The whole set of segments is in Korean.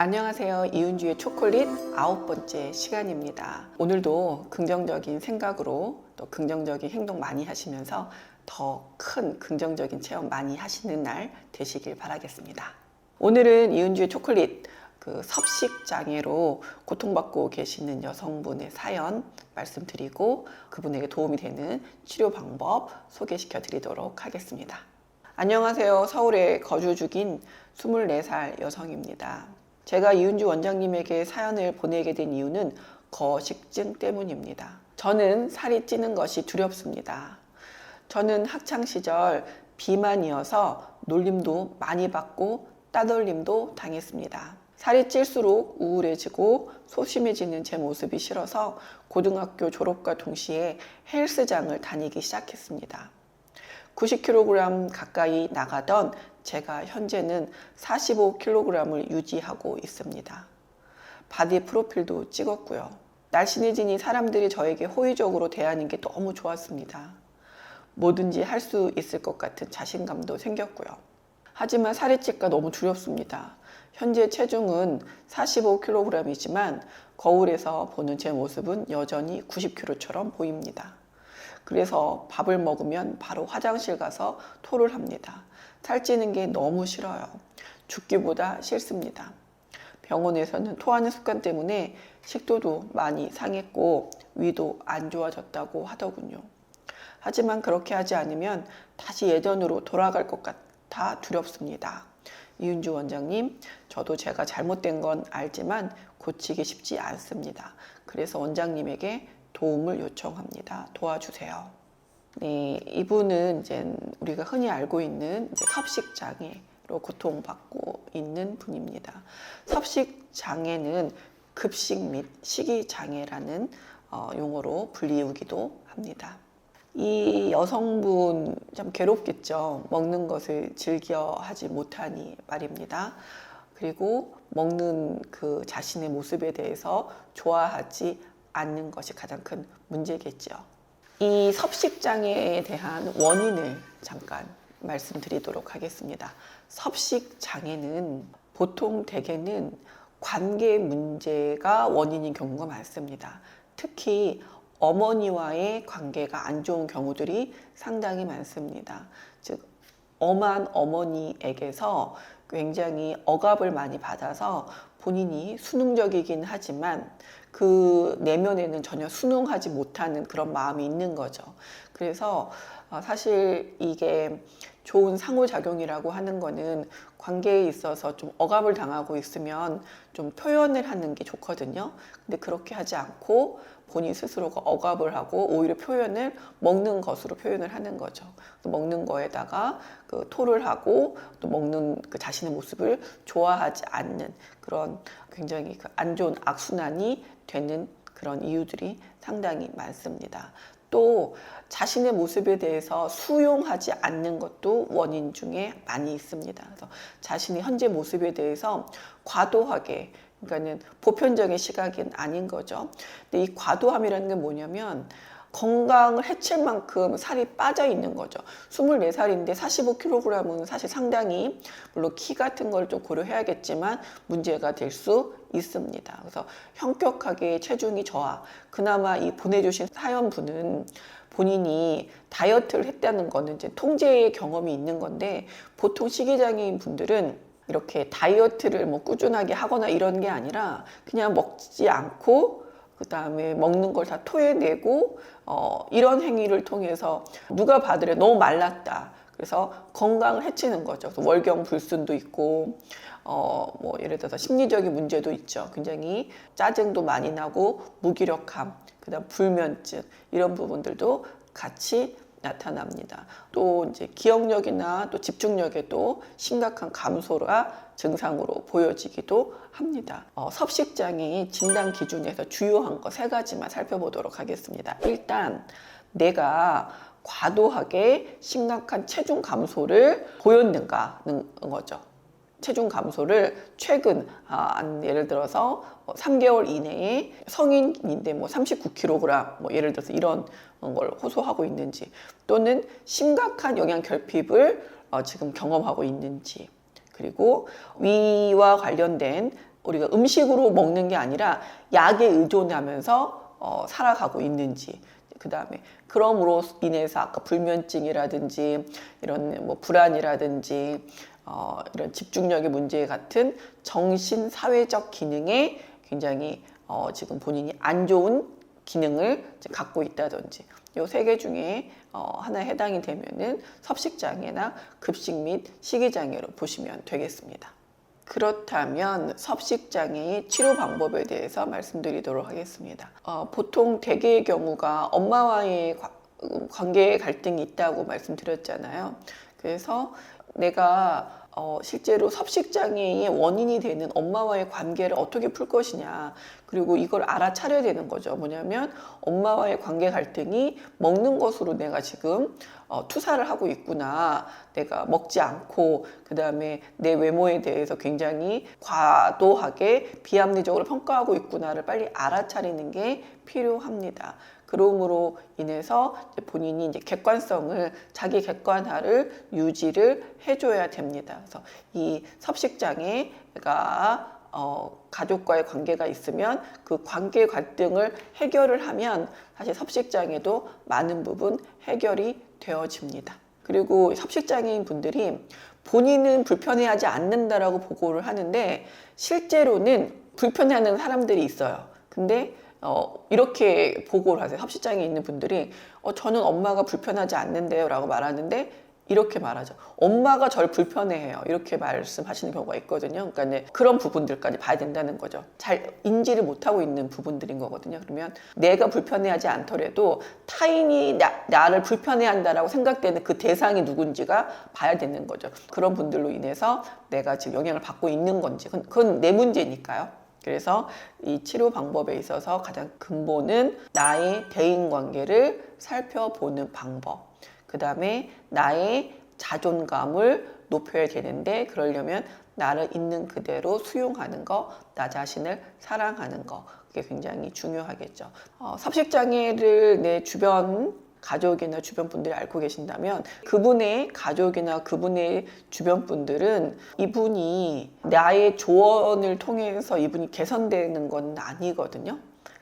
안녕하세요. 이은주의 초콜릿 9번째 시간입니다. 오늘도 긍정적인 생각으로 또 긍정적인 행동 많이 하시면서 더 큰 긍정적인 체험 많이 하시는 날 되시길 바라겠습니다. 오늘은 이은주의 초콜릿 섭식 장애로 고통받고 계시는 여성분의 사연 말씀드리고 그분에게 도움이 되는 치료 방법 소개시켜 드리도록 하겠습니다. 안녕하세요. 서울에 거주 중인 24살 여성입니다. 제가 이은주 원장님에게 사연을 보내게 된 이유는 거식증 때문입니다. 저는 살이 찌는 것이 두렵습니다. 저는 학창시절 비만이어서 놀림도 많이 받고 따돌림도 당했습니다. 살이 찔수록 우울해지고 소심해지는 제 모습이 싫어서 고등학교 졸업과 동시에 헬스장을 다니기 시작했습니다. 90kg 가까이 나가던 제가 현재는 45kg을 유지하고 있습니다. 바디 프로필도 찍었고요. 날씬해지니 사람들이 저에게 호의적으로 대하는 게 너무 좋았습니다. 뭐든지 할 수 있을 것 같은 자신감도 생겼고요. 하지만 살이 찔까 너무 두렵습니다. 현재 체중은 45kg이지만 거울에서 보는 제 모습은 여전히 90kg처럼 보입니다. 그래서 밥을 먹으면 바로 화장실 가서 토를 합니다. 살찌는 게 너무 싫어요. 죽기보다 싫습니다. 병원에서는 토하는 습관 때문에 식도도 많이 상했고 위도 안 좋아졌다고 하더군요. 하지만 그렇게 하지 않으면 다시 예전으로 돌아갈 것 같아 두렵습니다. 이은주 원장님, 저도 제가 잘못된 건 알지만 고치기 쉽지 않습니다. 그래서 원장님에게 도움을 요청합니다. 도와주세요. 네, 이분은 이제 우리가 흔히 알고 있는 섭식 장애로 고통받고 있는 분입니다. 섭식 장애는 급식 및 식이 장애라는 용어로 불리우기도 합니다. 이 여성분 참 괴롭겠죠. 먹는 것을 즐겨 하지 못하니 말입니다. 그리고 먹는 그 자신의 모습에 대해서 좋아하지 않는 것이 가장 큰 문제겠죠. 이 섭식장애에 대한 원인을 잠깐 말씀드리도록 하겠습니다. 섭식장애는 보통 대개는 관계 문제가 원인인 경우가 많습니다. 특히 어머니와의 관계가 안 좋은 경우들이 상당히 많습니다. 즉, 엄한 어머니에게서 굉장히 억압을 많이 받아서 본인이 순응적이긴 하지만 그 내면에는 전혀 순응하지 못하는 그런 마음이 있는 거죠. 그래서 사실 이게 좋은 상호작용이라고 하는 거는 관계에 있어서 좀 억압을 당하고 있으면 좀 표현을 하는 게 좋거든요. 근데 그렇게 하지 않고 본인 스스로가 억압을 하고 오히려 표현을 먹는 것으로 표현을 하는 거죠. 먹는 거에다가 토를 하고 또 먹는 그 자신의 모습을 좋아하지 않는 그런 굉장히 안 좋은 악순환이 되는 그런 이유들이 상당히 많습니다. 또 자신의 모습에 대해서 수용하지 않는 것도 원인 중에 많이 있습니다. 그래서 자신의 현재 모습에 대해서 과도하게, 그러니까는 보편적인 시각은 아닌 거죠. 근데 이 과도함이라는 게 뭐냐면 건강을 해칠 만큼 살이 빠져 있는 거죠. 24살인데 45kg은 사실 상당히, 물론 키 같은 걸 좀 고려해야겠지만 문제가 될 수 있습니다. 그래서 현격하게 체중이 저하. 그나마 이 보내주신 사연분은 본인이 다이어트를 했다는 거는 이제 통제의 경험이 있는 건데, 보통 식이장애인 분들은 이렇게 다이어트를 뭐 꾸준하게 하거나 이런 게 아니라 그냥 먹지 않고 그 다음에 먹는 걸 다 토해내고 이런 행위를 통해서 누가 봐도 너무 말랐다. 그래서 건강을 해치는 거죠. 그래서 월경불순도 있고 뭐 예를 들어서 심리적인 문제도 있죠. 굉장히 짜증도 많이 나고 무기력함, 그다음 불면증 이런 부분들도 같이 나타납니다. 또 이제 기억력이나 또 집중력에도 심각한 감소가 증상으로 보여지기도 합니다. 섭식장애의 진단 기준에서 주요한 거 3가지만 살펴보도록 하겠습니다. 일단 내가 과도하게 심각한 체중 감소를 보였는가는 거죠. 체중 감소를 최근 예를 들어서 3개월 이내에 성인인데 뭐 39kg 뭐 예를 들어서 이런 걸 호소하고 있는지, 또는 심각한 영양 결핍을 지금 경험하고 있는지, 그리고 위와 관련된 우리가 음식으로 먹는 게 아니라 약에 의존하면서 살아가고 있는지, 그 다음에 그럼으로 인해서 아까 불면증이라든지 이런 뭐 불안이라든지 이런 집중력의 문제 같은 정신 사회적 기능에 굉장히 지금 본인이 안 좋은 기능을 갖고 있다든지, 이 세 개 중에 하나에 해당이 되면은 섭식장애나 급식 및 식이장애로 보시면 되겠습니다. 그렇다면 섭식장애의 치료 방법에 대해서 말씀드리도록 하겠습니다. 보통 대개의 경우가 엄마와의 관계 갈등이 있다고 말씀드렸잖아요. 그래서 내가 실제로 섭식장애의 원인이 되는 엄마와의 관계를 어떻게 풀 것이냐, 그리고 이걸 알아차려야 되는 거죠. 뭐냐면 엄마와의 관계 갈등이 먹는 것으로 내가 지금 투사를 하고 있구나, 내가 먹지 않고 그 다음에 내 외모에 대해서 굉장히 과도하게 비합리적으로 평가하고 있구나를 빨리 알아차리는 게 필요합니다. 그러므로 인해서 본인이 이제 객관성을, 자기 객관화를 유지를 해줘야 됩니다. 그래서 이 섭식장애가 가족과의 관계가 있으면 그 관계 갈등을 해결을 하면 사실 섭식장애도 많은 부분 해결이 되어집니다. 그리고 섭식장애인 분들이 본인은 불편해하지 않는다라고 보고를 하는데 실제로는 불편해하는 사람들이 있어요. 근데 이렇게 보고를 하세요. 섭식장애 있는 분들이 저는 엄마가 불편하지 않는데요 라고 말하는데 이렇게 말하죠. 엄마가 절 불편해해요. 이렇게 말씀하시는 경우가 있거든요. 그러니까 이제 그런 부분들까지 봐야 된다는 거죠. 잘 인지를 못하고 있는 부분들인 거거든요. 그러면 내가 불편해하지 않더라도 타인이 나를 불편해한다라고 생각되는 그 대상이 누군지가 봐야 되는 거죠. 그런 분들로 인해서 내가 지금 영향을 받고 있는 건지, 그건 내 문제니까요. 그래서 이 치료 방법에 있어서 가장 근본은 나의 대인관계를 살펴보는 방법, 그 다음에 나의 자존감을 높여야 되는데, 그러려면 나를 있는 그대로 수용하는 거, 나 자신을 사랑하는 거, 그게 굉장히 중요하겠죠. 섭식장애를 내 주변 가족이나 주변 분들이 앓고 계신다면 그분의 가족이나 그분의 주변 분들은 이분이 나의 조언을 통해서 이분이 개선되는 건 아니거든요.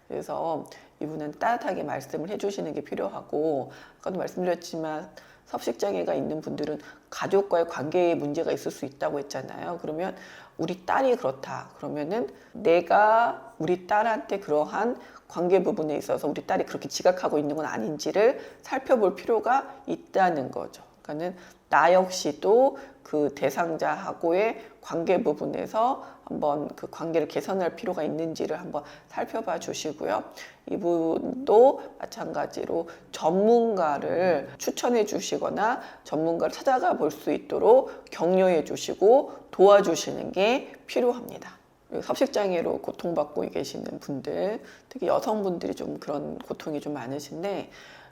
그래서 이분은 따뜻하게 말씀을 해주시는 게 필요하고, 아까도 말씀드렸지만 섭식장애가 있는 분들은 가족과의 관계에 문제가 있을 수 있다고 했잖아요. 그러면 우리 딸이 그렇다. 그러면은 내가 우리 딸한테 그러한 관계 부분에 있어서 우리 딸이 그렇게 지각하고 있는 건 아닌지를 살펴볼 필요가 있다는 거죠. 그러니까는 나 역시도 그 대상자하고의 관계 부분에서 한번 그 관계를 개선할 필요가 있는지를 한번 살펴봐 주시고요. 이분도 마찬가지로 전문가를 추천해 주시거나 전문가를 찾아가 볼 수 있도록 격려해 주시고 도와주시는 게 필요합니다. 섭식장애로 고통받고 계시는 분들, 특히 여성분들이 좀 그런 고통이 좀 많으신데,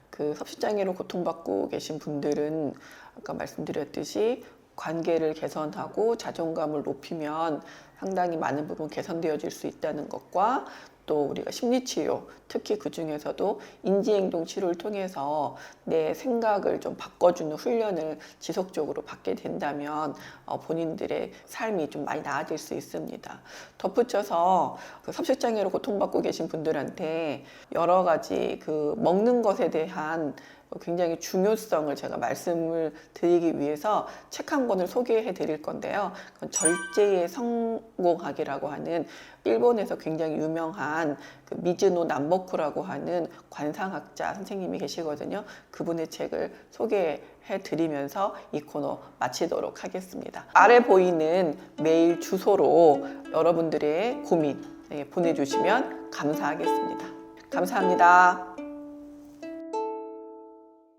그 섭식장애로 고통받고 계신 분들은 아까 말씀드렸듯이 관계를 개선하고 자존감을 높이면 상당히 많은 부분 개선되어질 수 있다는 것과, 또 우리가 심리치료, 특히 그 중에서도 인지행동 치료를 통해서 내 생각을 좀 바꿔주는 훈련을 지속적으로 받게 된다면 본인들의 삶이 좀 많이 나아질 수 있습니다. 덧붙여서 그 섭식장애로 고통받고 계신 분들한테 여러 가지 그 먹는 것에 대한 굉장히 중요성을 제가 말씀을 드리기 위해서 책 한 권을 소개해 드릴 건데요. 그건 절제의 성공학이라고 하는 일본에서 굉장히 유명한 그 미즈노 남보쿠라고 하는 관상학자 선생님이 계시거든요. 그분의 책을 소개해 드리면서 이 코너 마치도록 하겠습니다. 아래 보이는 메일 주소로 여러분들의 고민 보내주시면 감사하겠습니다. 감사합니다.